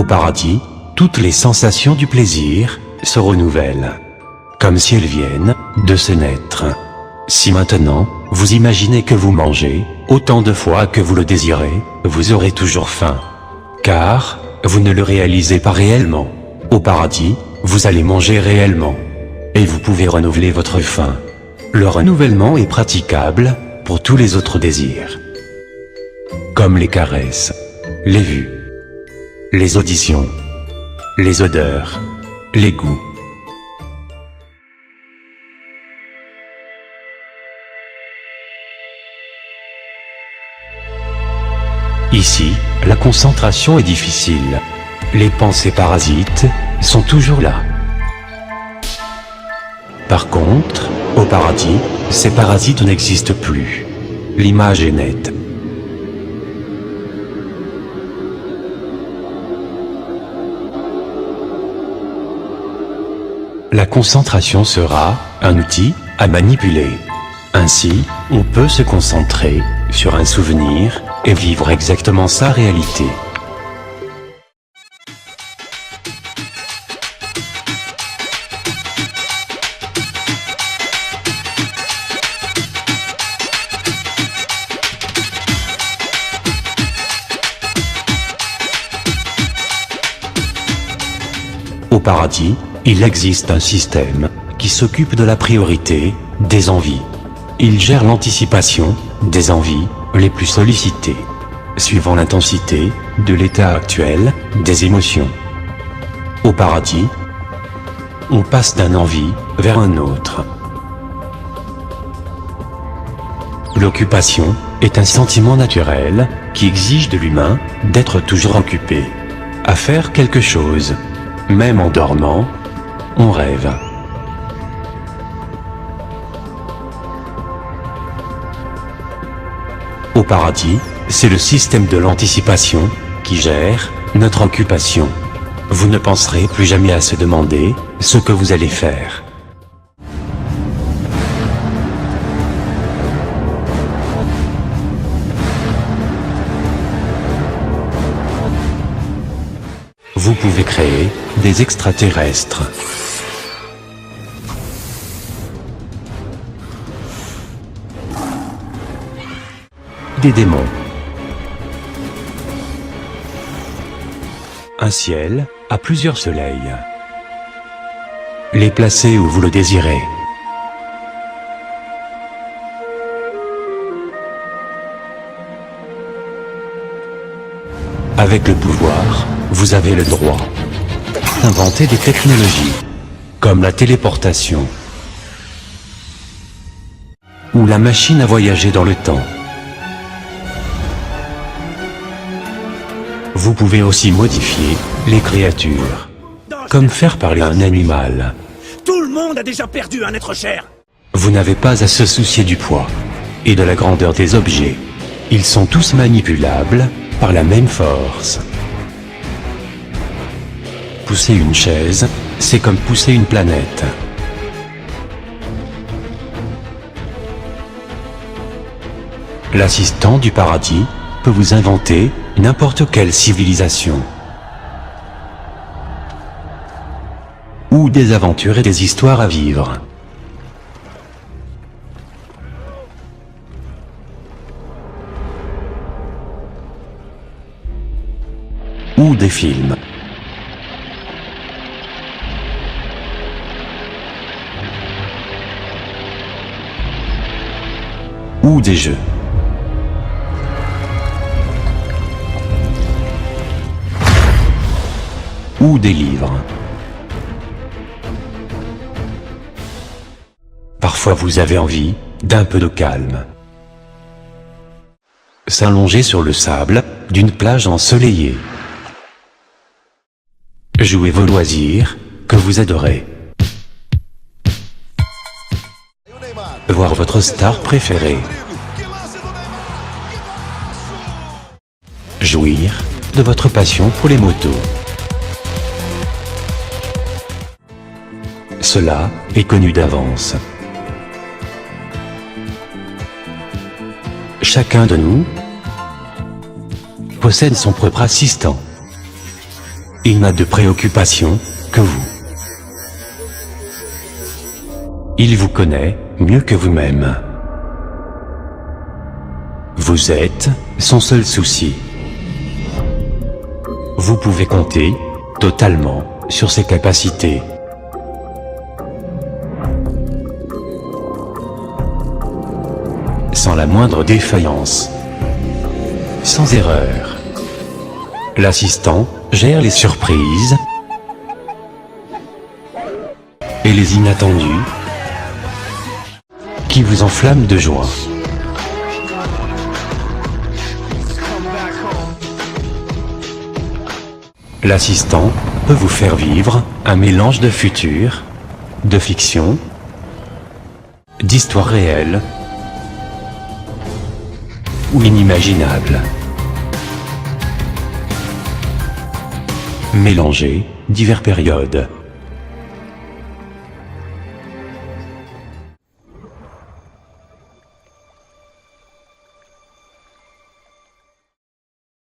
paradis, toutes les sensations du plaisir se renouvellent, comme si elles viennent de se naître. Si maintenant, vous imaginez que vous mangez, autant de fois que vous le désirez, vous aurez toujours faim. Car, vous ne le réalisez pas réellement. Au paradis, vous allez manger réellement. Et vous pouvez renouveler votre faim. Le renouvellement est praticable pour tous les autres désirs. Comme les caresses, les vues, les auditions, les odeurs, les goûts. Ici, la concentration est difficile. Les pensées parasites sont toujours là. Par contre, au paradis, ces parasites n'existent plus. L'image est nette. La concentration sera un outil à manipuler. Ainsi, on peut se concentrer sur un souvenir et vivre exactement sa réalité. Au paradis, il existe un système qui s'occupe de la priorité des envies. Il gère l'anticipation des envies les plus sollicitées, suivant l'intensité de l'état actuel des émotions. Au paradis, on passe d'un envie vers un autre. L'occupation est un sentiment naturel qui exige de l'humain d'être toujours occupé, à faire quelque chose. Même en dormant, on rêve. Au paradis, c'est le système de l'anticipation qui gère notre occupation. Vous ne penserez plus jamais à se demander ce que vous allez faire. Vous pouvez créer des extraterrestres. Des démons. Un ciel à plusieurs soleils. Les placer où vous le désirez. Avec le pouvoir, vous avez le droit d'inventer des technologies, comme la téléportation, ou la machine à voyager dans le temps. Vous pouvez aussi modifier les créatures, comme faire parler un animal. Tout le monde a déjà perdu un être cher. Vous n'avez pas à se soucier du poids et de la grandeur des objets. Ils sont tous manipulables par la même force. Pousser une chaise, c'est comme pousser une planète. L'assistant du paradis peut vous inventer n'importe quelle civilisation. Ou des aventures et des histoires à vivre. Ou des films. Ou des jeux. Ou des livres. Parfois vous avez envie d'un peu de calme. S'allonger sur le sable d'une plage ensoleillée. Jouez vos loisirs que vous adorez. Voir votre star préférée. Jouir de votre passion pour les motos. Cela est connu d'avance. Chacun de nous possède son propre assistant. Il n'a de préoccupation que vous. Il vous connaît mieux que vous-même. Vous êtes son seul souci. Vous pouvez compter totalement sur ses capacités. Sans la moindre défaillance. Sans erreur. L'assistant gère les surprises et les inattendus qui vous enflamment de joie. L'assistant peut vous faire vivre un mélange de futur, de fiction, d'histoire réelle ou inimaginable. Mélanger diverses périodes.